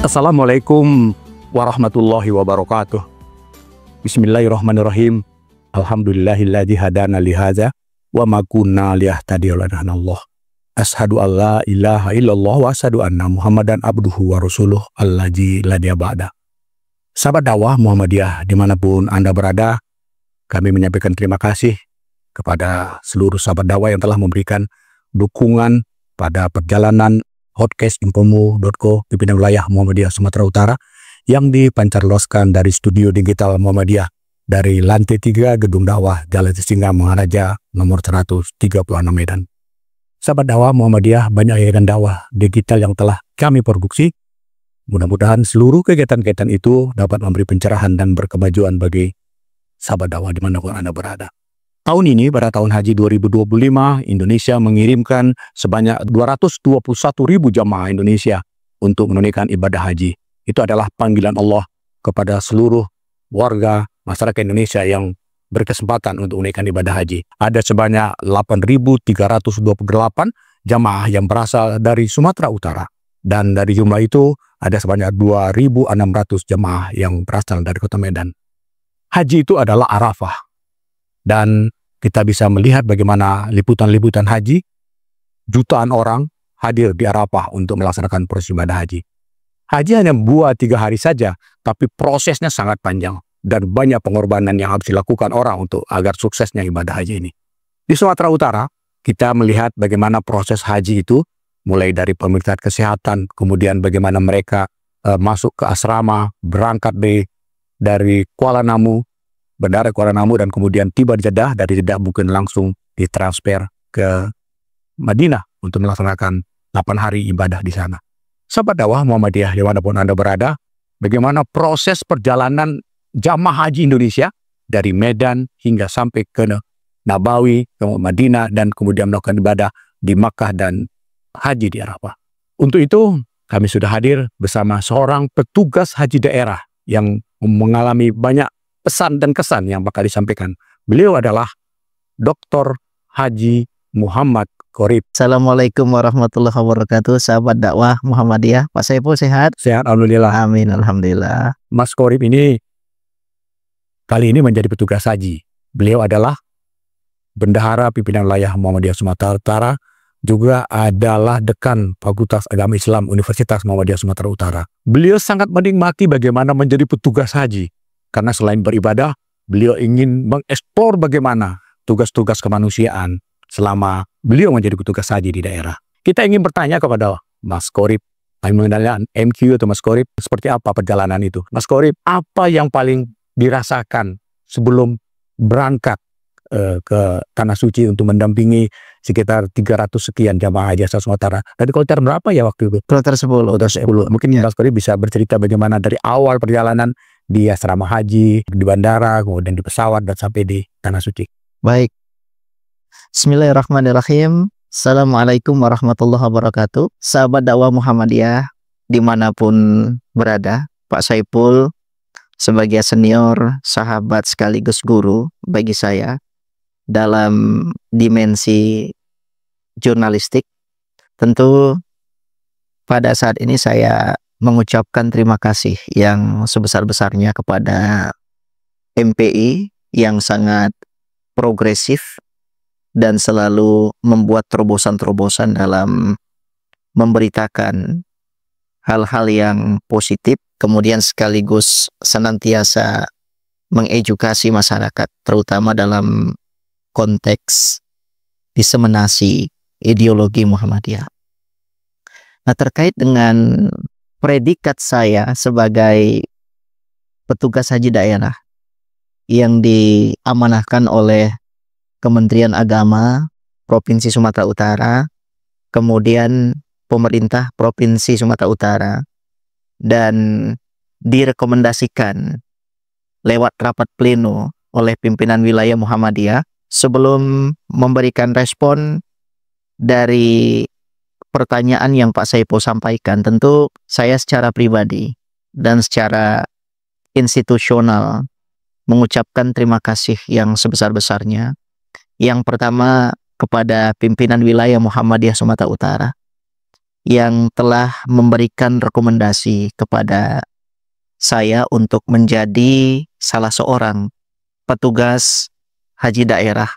Assalamualaikum warahmatullahi wabarakatuh. Bismillahirrahmanirrahim. Alhamdulillahilladzi hadana lihaza wa ma kunna liyahtadiya laulaa Allah. Asyhadu an la ilaha illallah wa asyhadu anna Muhammadan abduhu wa rasuluh allazi la nabiyya ba'da. Sahabat dakwah Muhammadiyah dimanapun Anda berada, kami menyampaikan terima kasih kepada seluruh sahabat dakwah yang telah memberikan dukungan pada perjalanan podcast infomu.co pimpinan wilayah Muhammadiyah Sumatera Utara yang dipancarloskan dari studio digital Muhammadiyah dari lantai 3 Gedung Dakwah Jalan Singa Maharaja nomor 136 Medan. Sahabat dakwah Muhammadiyah, banyak yayasan dakwah digital yang telah kami produksi. Mudah-mudahan seluruh kegiatan-kegiatan itu dapat memberi pencerahan dan berkemajuan bagi sahabat dakwah dimanapun Anda berada. Tahun ini, pada tahun haji 2025, Indonesia mengirimkan sebanyak 221.000 jamaah Indonesia untuk menunaikan ibadah haji. Itu adalah panggilan Allah kepada seluruh warga masyarakat Indonesia yang berkesempatan untuk menunaikan ibadah haji. Ada sebanyak 8.328 jamaah yang berasal dari Sumatera Utara. Dan dari jumlah itu, ada sebanyak 2.600 jamaah yang berasal dari Kota Medan. Haji itu adalah Arafah. Dan kita bisa melihat bagaimana liputan-liputan haji, jutaan orang hadir di Arafah untuk melaksanakan proses ibadah haji. Haji hanya buat 3 hari saja, tapi prosesnya sangat panjang dan banyak pengorbanan yang harus dilakukan orang untuk agar suksesnya ibadah haji ini. Di Sumatera Utara, kita melihat bagaimana proses haji itu, mulai dari pemeriksaan kesehatan, kemudian bagaimana mereka masuk ke asrama, berangkat dari Kuala Namu, bandara Kuala Namu, dan kemudian tiba di Jeddah. Dari Jeddah mungkin langsung ditransfer ke Madinah untuk melaksanakan 8 hari ibadah di sana. Sahabat dakwah Muhammadiyah dimanapun Anda berada, bagaimana proses perjalanan jamaah haji Indonesia dari Medan hingga sampai ke Nabawi, ke Madinah, dan kemudian melakukan ibadah di Makkah dan haji di Arafah. Untuk itu, kami sudah hadir bersama seorang petugas haji daerah yang mengalami banyak pesan dan kesan yang bakal disampaikan. Beliau adalah Dr. Haji Muhammad Qorib. Assalamualaikum warahmatullahi wabarakatuh, sahabat dakwah Muhammadiyah. Pak Saiful sehat? Sehat, alhamdulillah. Amin, alhamdulillah. Mas Qorib ini kali ini menjadi petugas haji. Beliau adalah bendahara pimpinan wilayah Muhammadiyah Sumatera Utara, juga adalah dekan Fakultas Agama Islam Universitas Muhammadiyah Sumatera Utara. Beliau sangat menikmati bagaimana menjadi petugas haji. Karena selain beribadah, beliau ingin mengeksplor bagaimana tugas-tugas kemanusiaan selama beliau menjadi petugas haji di daerah. Kita ingin bertanya kepada Mas Qorib, kami mengenalkan MQ atau Mas Qorib, seperti apa perjalanan itu? Mas Qorib, apa yang paling dirasakan sebelum berangkat ke Tanah Suci untuk mendampingi sekitar 300 sekian jamaah haji asal Sumatera? Dari kloter berapa ya waktu itu? Kloter 10. Mungkin Mas Qorib bisa bercerita bagaimana dari awal perjalanan di asrama haji, di bandara, kemudian di pesawat, dan sampai di Tanah Suci. Baik. Bismillahirrahmanirrahim. Assalamualaikum warahmatullahi wabarakatuh. Sahabat dakwah Muhammadiyah dimanapun berada, Pak Saiful sebagai senior, sahabat sekaligus guru bagi saya dalam dimensi jurnalistik. Tentu pada saat ini saya mengucapkan terima kasih yang sebesar-besarnya kepada MPI yang sangat progresif dan selalu membuat terobosan-terobosan dalam memberitakan hal-hal yang positif, kemudian sekaligus senantiasa mengedukasi masyarakat, terutama dalam konteks diseminasi ideologi Muhammadiyah. Nah, terkait dengan predikat saya sebagai petugas haji daerah yang diamanahkan oleh Kementerian Agama Provinsi Sumatera Utara, kemudian pemerintah Provinsi Sumatera Utara, dan direkomendasikan lewat rapat pleno oleh pimpinan wilayah Muhammadiyah. Sebelum memberikan respon dari pertanyaan yang Pak Saiful sampaikan, tentu saya secara pribadi dan secara institusional mengucapkan terima kasih yang sebesar-besarnya. Yang pertama kepada pimpinan wilayah Muhammadiyah Sumatera Utara yang telah memberikan rekomendasi kepada saya untuk menjadi salah seorang petugas haji daerah.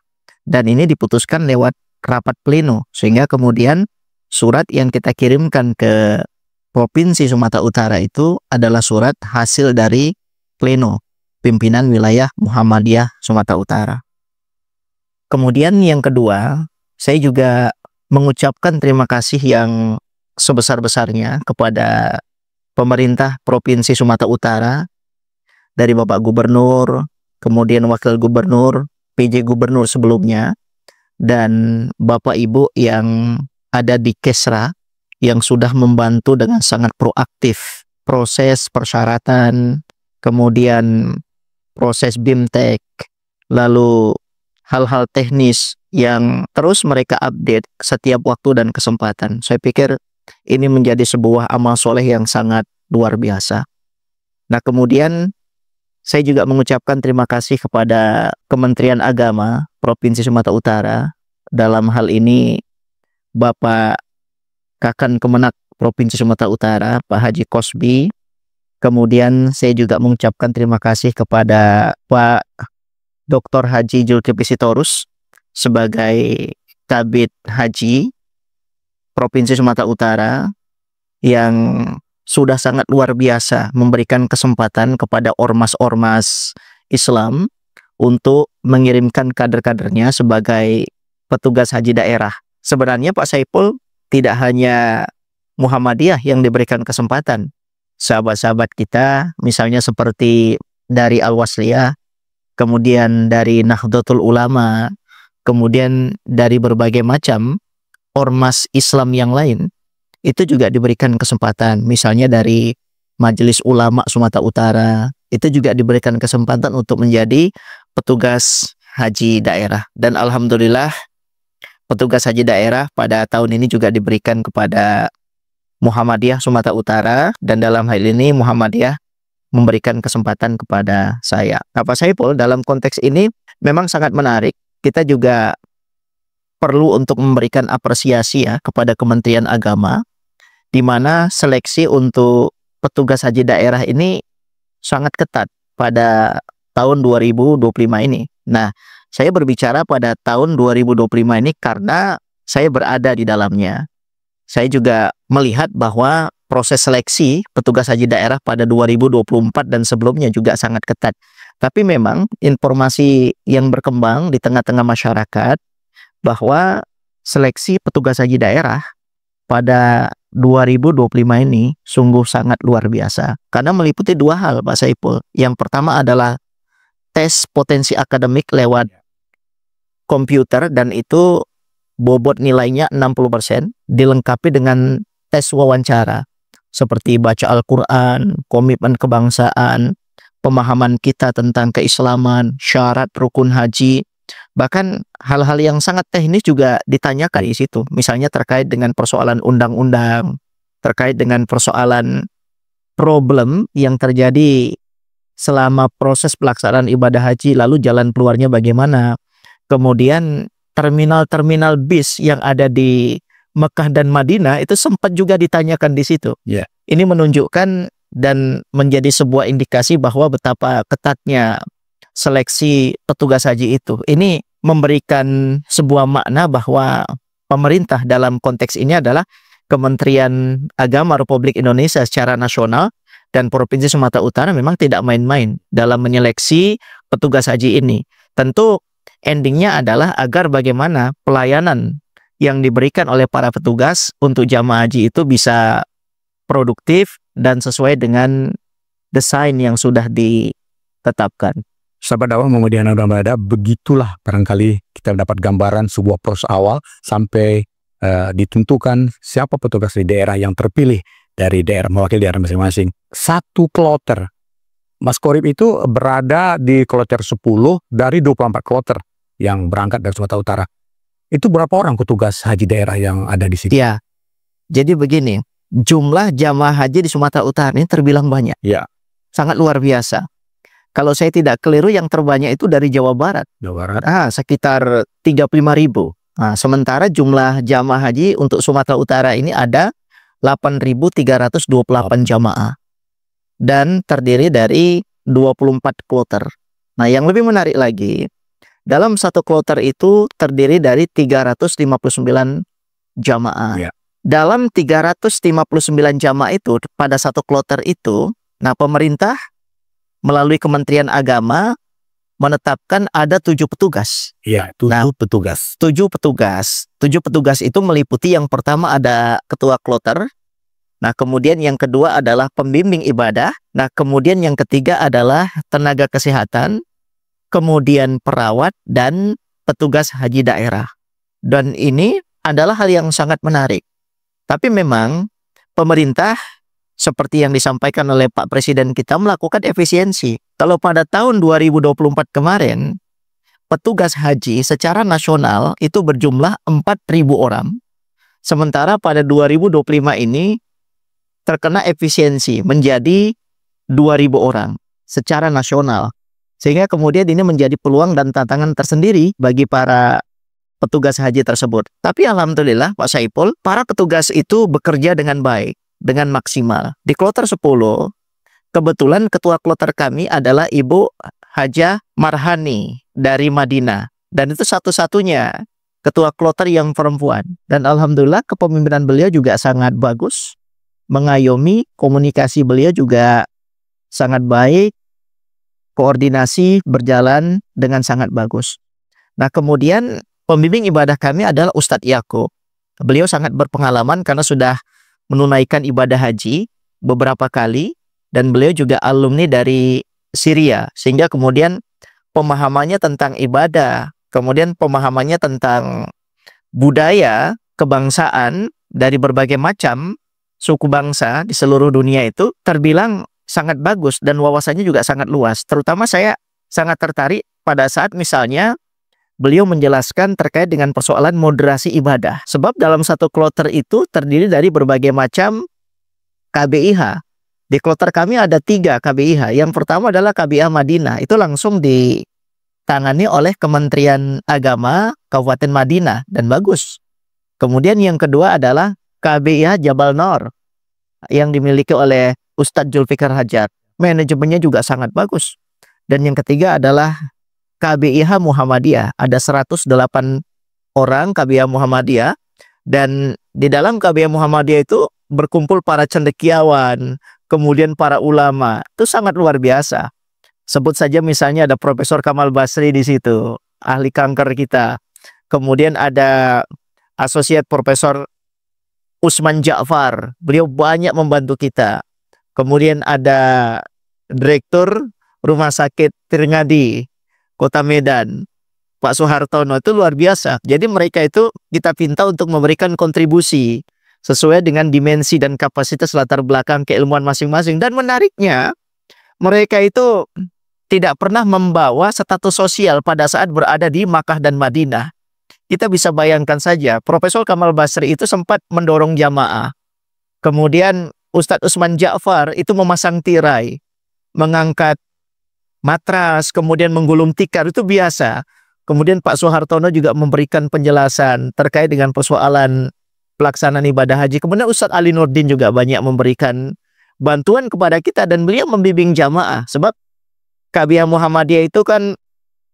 Dan ini diputuskan lewat rapat pleno, sehingga kemudian surat yang kita kirimkan ke Provinsi Sumatera Utara itu adalah surat hasil dari pleno pimpinan wilayah Muhammadiyah Sumatera Utara. Kemudian yang kedua, saya juga mengucapkan terima kasih yang sebesar-besarnya kepada pemerintah Provinsi Sumatera Utara, dari Bapak Gubernur, kemudian Wakil Gubernur, PJ Gubernur sebelumnya, dan Bapak Ibu yang ada di Kesra yang sudah membantu dengan sangat proaktif proses persyaratan, kemudian proses BIMTEK, lalu hal-hal teknis yang terus mereka update setiap waktu dan kesempatan. Saya pikir ini menjadi sebuah amal soleh yang sangat luar biasa. Nah, kemudian saya juga mengucapkan terima kasih kepada Kementerian Agama Provinsi Sumatera Utara. Dalam hal ini Bapak Kakan Kemenak Provinsi Sumatera Utara, Pak Haji Kosbi. Kemudian saya juga mengucapkan terima kasih kepada Pak Dr. Haji Zulkifli Sitorus sebagai Kabid Haji Provinsi Sumatera Utara yang sudah sangat luar biasa memberikan kesempatan kepada ormas-ormas Islam untuk mengirimkan kader-kadernya sebagai petugas haji daerah. Sebenarnya Pak Saiful tidak hanya Muhammadiyah yang diberikan kesempatan. Sahabat-sahabat kita misalnya seperti dari Al-Wasliyah, kemudian dari Nahdlatul Ulama, kemudian dari berbagai macam ormas Islam yang lain, itu juga diberikan kesempatan. Misalnya dari Majelis Ulama Sumatera Utara, itu juga diberikan kesempatan untuk menjadi petugas haji daerah. Dan alhamdulillah petugas haji daerah pada tahun ini juga diberikan kepada Muhammadiyah Sumatera Utara, dan dalam hal ini Muhammadiyah memberikan kesempatan kepada saya. Nah, Pak Saiful, dalam konteks ini memang sangat menarik. Kita juga perlu untuk memberikan apresiasi ya kepada Kementerian Agama, di mana seleksi untuk petugas haji daerah ini sangat ketat pada tahun 2025 ini. Nah, saya berbicara pada tahun 2025 ini karena saya berada di dalamnya. Saya juga melihat bahwa proses seleksi petugas haji daerah pada 2024 dan sebelumnya juga sangat ketat. Tapi memang informasi yang berkembang di tengah-tengah masyarakat bahwa seleksi petugas haji daerah pada 2025 ini sungguh sangat luar biasa. Karena meliputi dua hal, Pak Saiful. Yang pertama adalah tes potensi akademik lewat komputer, dan itu bobot nilainya 60%, dilengkapi dengan tes wawancara seperti baca Al-Quran, komitmen kebangsaan, pemahaman kita tentang keislaman, syarat rukun haji, bahkan hal-hal yang sangat teknis juga ditanyakan di situ. Misalnya terkait dengan persoalan undang-undang, terkait dengan persoalan problem yang terjadi selama proses pelaksanaan ibadah haji, lalu jalan keluarnya bagaimana. Kemudian terminal-terminal bis yang ada di Mekah dan Madinah itu sempat juga ditanyakan di situ. Yeah. Ini menunjukkan dan menjadi sebuah indikasi bahwa betapa ketatnya seleksi petugas haji itu. Ini memberikan sebuah makna bahwa pemerintah dalam konteks ini adalah Kementerian Agama Republik Indonesia secara nasional dan Provinsi Sumatera Utara memang tidak main-main dalam menyeleksi petugas haji ini. Tentu endingnya adalah agar bagaimana pelayanan yang diberikan oleh para petugas untuk jamaah haji itu bisa produktif dan sesuai dengan desain yang sudah ditetapkan. Sahabat dakwah Muhammadiyah Nada, begitulah barangkali kita mendapat gambaran sebuah proses awal sampai ditentukan siapa petugas di daerah yang terpilih dari daerah mewakili daerah masing-masing. Satu kloter. Mas Korib itu berada di kloter 10 dari 24 kloter yang berangkat dari Sumatera Utara. Itu berapa orang petugas haji daerah yang ada di sini? Ya, jadi begini, jumlah jamaah haji di Sumatera Utara ini terbilang banyak. Ya. Sangat luar biasa. Kalau saya tidak keliru yang terbanyak itu dari Jawa Barat. Jawa Barat. Sekitar 35.000. Sementara jumlah jamaah haji untuk Sumatera Utara ini ada 8.328 jamaah dan terdiri dari 24 kloter. Nah, yang lebih menarik lagi, dalam satu kloter itu terdiri dari 359 jamaah. Ya. Dalam 359 jamaah itu, pada satu kloter itu, nah pemerintah melalui Kementerian Agama menetapkan ada 7 petugas. Ya, 7 petugas. 7 petugas. 7 petugas itu meliputi yang pertama ada ketua kloter. Nah, kemudian yang kedua adalah pembimbing ibadah. Nah, kemudian yang ketiga adalah tenaga kesehatan, kemudian perawat, dan petugas haji daerah. Dan ini adalah hal yang sangat menarik. Tapi memang pemerintah seperti yang disampaikan oleh Pak Presiden kita melakukan efisiensi. Kalau pada tahun 2024 kemarin, petugas haji secara nasional itu berjumlah 4.000 orang. Sementara pada 2025 ini terkena efisiensi menjadi 2.000 orang secara nasional. Sehingga kemudian ini menjadi peluang dan tantangan tersendiri bagi para petugas haji tersebut. Tapi alhamdulillah Pak Saiful, para petugas itu bekerja dengan baik, dengan maksimal. Di kloter 10, kebetulan ketua kloter kami adalah Ibu Hajah Marhani dari Madinah. Dan itu satu-satunya ketua kloter yang perempuan. Dan alhamdulillah kepemimpinan beliau juga sangat bagus, mengayomi, komunikasi beliau juga sangat baik, koordinasi berjalan dengan sangat bagus. Nah, kemudian pembimbing ibadah kami adalah Ustadz Yakub. Beliau sangat berpengalaman karena sudah menunaikan ibadah haji beberapa kali, dan beliau juga alumni dari Syria, sehingga kemudian pemahamannya tentang ibadah, kemudian pemahamannya tentang budaya, kebangsaan dari berbagai macam suku bangsa di seluruh dunia itu terbilang sangat bagus dan wawasannya juga sangat luas. Terutama saya sangat tertarik pada saat misalnya beliau menjelaskan terkait dengan persoalan moderasi ibadah. Sebab dalam satu kloter itu terdiri dari berbagai macam KBIH. Di kloter kami ada 3 KBIH. Yang pertama adalah KBIH Madinah. Itu langsung ditangani oleh Kementerian Agama Kabupaten Madinah dan bagus. Kemudian yang kedua adalah KBIH Jabal Nur yang dimiliki oleh Ustadz Zulfikar Hajar. Manajemennya juga sangat bagus. Dan yang ketiga adalah KBIH Muhammadiyah. Ada 108 orang KBIH Muhammadiyah. Dan di dalam KBIH Muhammadiyah itu berkumpul para cendekiawan, kemudian para ulama. Itu sangat luar biasa. Sebut saja misalnya ada Profesor Kamal Basri di situ, ahli kanker kita. Kemudian ada Asosiat Profesor Usman Ja'far. Beliau banyak membantu kita. Kemudian ada Direktur Rumah Sakit Tirngadi Kota Medan, Pak Soehartono. Itu luar biasa. Jadi mereka itu kita pinta untuk memberikan kontribusi sesuai dengan dimensi dan kapasitas latar belakang keilmuan masing-masing. Dan menariknya, mereka itu tidak pernah membawa status sosial pada saat berada di Makkah dan Madinah. Kita bisa bayangkan saja, Profesor Kamal Basri itu sempat mendorong jamaah. Kemudian Ustadz Usman Ja'far itu memasang tirai, mengangkat matras, kemudian menggulung tikar, itu biasa. Kemudian Pak Soehartono juga memberikan penjelasan terkait dengan persoalan pelaksanaan ibadah haji. Kemudian Ustadz Ali Nurdin juga banyak memberikan bantuan kepada kita dan beliau membimbing jamaah. Sebab KBIH Muhammadiyah itu kan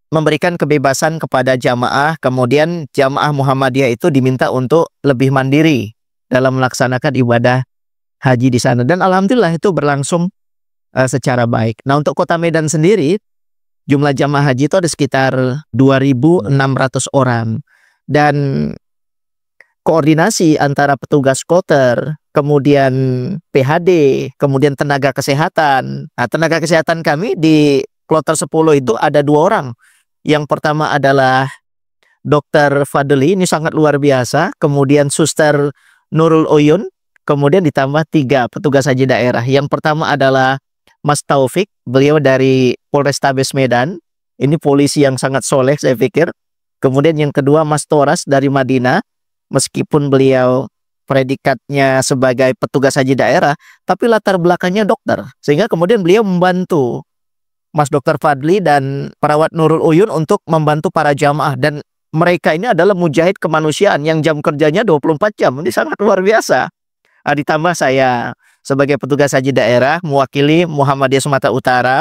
memberikan kebebasan kepada jamaah, kemudian jamaah Muhammadiyah itu diminta untuk lebih mandiri dalam melaksanakan ibadah haji di sana. Dan alhamdulillah itu berlangsung secara baik. Nah, untuk Kota Medan sendiri, jumlah jamaah haji itu ada sekitar 2.600 orang. Dan koordinasi antara petugas kloter, kemudian PHD, kemudian tenaga kesehatan. Nah, tenaga kesehatan kami di kloter 10 itu ada 2 orang. Yang pertama adalah Dr. Fadli, ini sangat luar biasa. Kemudian Suster Nurul Uyun. Kemudian ditambah 3 petugas haji daerah. Yang pertama adalah Mas Taufik, beliau dari Polrestabes Medan. Ini polisi yang sangat soleh saya pikir. Kemudian yang kedua Mas Toras dari Madinah. Meskipun beliau predikatnya sebagai petugas haji daerah, tapi latar belakangnya dokter. Sehingga kemudian beliau membantu Mas Dr. Fadli dan perawat Nurul Uyun untuk membantu para jamaah. Dan mereka ini adalah mujahid kemanusiaan yang jam kerjanya 24 jam. Ini sangat luar biasa. Ditambah saya sebagai petugas haji daerah mewakili Muhammadiyah Sumatera Utara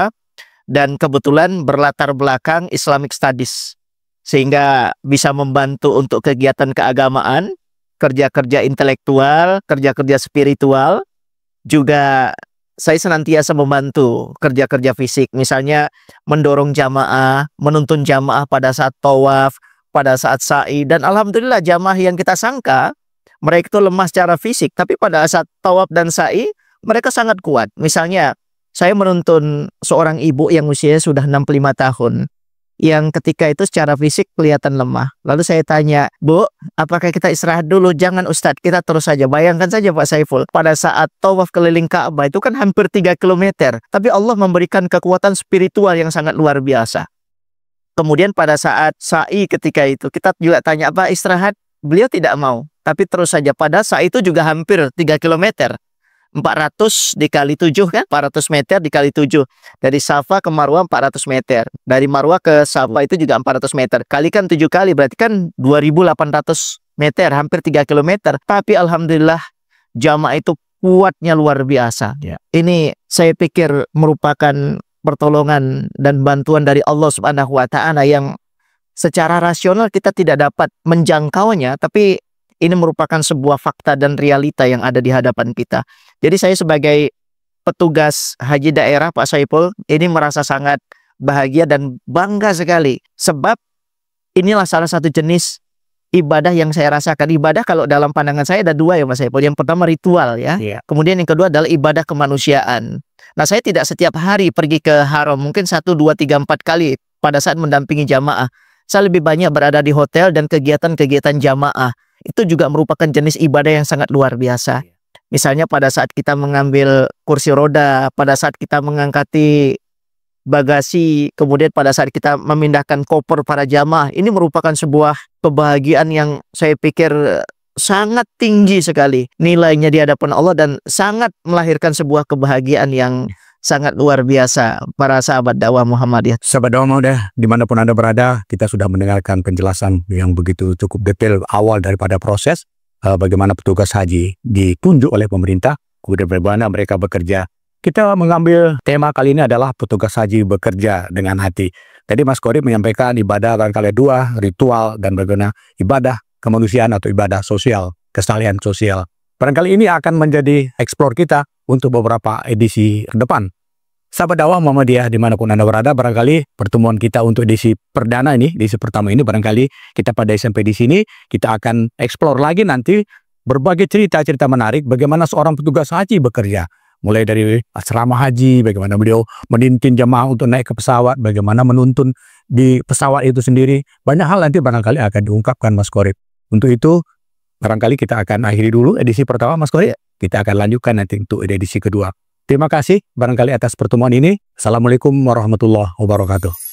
dan kebetulan berlatar belakang Islamic Studies sehingga bisa membantu untuk kegiatan keagamaan, kerja-kerja intelektual, kerja-kerja spiritual. Juga saya senantiasa membantu kerja-kerja fisik, misalnya mendorong jamaah, menuntun jamaah pada saat tawaf, pada saat sa'i, dan alhamdulillah jamaah yang kita sangka mereka itu lemah secara fisik, tapi pada saat tawaf dan sa'i mereka sangat kuat. Misalnya saya menuntun seorang ibu yang usianya sudah 65 tahun, yang ketika itu secara fisik kelihatan lemah. Lalu saya tanya, Bu, apakah kita istirahat dulu? Jangan Ustadz, kita terus saja. Bayangkan saja Pak Saiful, pada saat tawaf keliling Ka'bah itu kan hampir 3 kilometer. Tapi Allah memberikan kekuatan spiritual yang sangat luar biasa. Kemudian pada saat sa'i ketika itu, kita juga tanya, apa istirahat? Beliau tidak mau. Tapi terus saja, pada saat itu juga hampir 3 kilometer. 400 dikali 7 kan? 400 meter dikali 7. Dari Safa ke Marwah 400 meter. Dari Marwah ke Safa itu juga 400 meter. Kalikan 7 kali berarti kan 2.800 meter, hampir 3 kilometer. Tapi alhamdulillah jamaah itu kuatnya luar biasa. Ini saya pikir merupakan pertolongan dan bantuan dari Allah Subhanahu wa taala yang secara rasional kita tidak dapat menjangkaunya, tapi ini merupakan sebuah fakta dan realita yang ada di hadapan kita. Jadi saya sebagai petugas haji daerah Pak Saiful ini merasa sangat bahagia dan bangga sekali. Sebab inilah salah satu jenis ibadah yang saya rasakan. Ibadah kalau dalam pandangan saya ada dua ya Pak Saiful. Yang pertama ritual ya. Kemudian yang kedua adalah ibadah kemanusiaan. Nah saya tidak setiap hari pergi ke haram. Mungkin 1, 2, 3, 4 kali pada saat mendampingi jamaah. Saya lebih banyak berada di hotel dan kegiatan-kegiatan jamaah. Itu juga merupakan jenis ibadah yang sangat luar biasa. Misalnya pada saat kita mengambil kursi roda, pada saat kita mengangkati bagasi, kemudian pada saat kita memindahkan koper para jamaah, ini merupakan sebuah kebahagiaan yang saya pikir sangat tinggi sekali nilainya di hadapan Allah dan sangat melahirkan sebuah kebahagiaan yang sangat luar biasa para sahabat dakwah Muhammadiyah. Sahabat dakwah Muhammadiyah, dimanapun Anda berada, kita sudah mendengarkan penjelasan yang begitu cukup detail awal daripada proses bagaimana petugas haji ditunjuk oleh pemerintah, kemudian bagaimana mereka bekerja. Kita mengambil tema kali ini adalah petugas haji bekerja dengan hati. Tadi Mas Qorib menyampaikan ibadah barangkali dua, ritual dan bagaimana ibadah kemanusiaan atau ibadah sosial, kesalahan sosial. Barangkali ini akan menjadi eksplor kita untuk beberapa edisi ke depan. Sahabat dakwah Muhammadiyah dimanapun Anda berada, barangkali pertemuan kita untuk edisi perdana ini, edisi pertama ini, barangkali kita pada sampai di sini, kita akan eksplor lagi nanti berbagai cerita-cerita menarik bagaimana seorang petugas haji bekerja. Mulai dari asrama haji, bagaimana beliau menintin jemaah untuk naik ke pesawat, bagaimana menuntun di pesawat itu sendiri. Banyak hal nanti barangkali akan diungkapkan Mas Qorib. Untuk itu, barangkali kita akan akhiri dulu edisi pertama Mas Qorib. Kita akan lanjutkan nanti untuk edisi kedua. Terima kasih barangkali atas pertemuan ini. Assalamualaikum warahmatullahi wabarakatuh.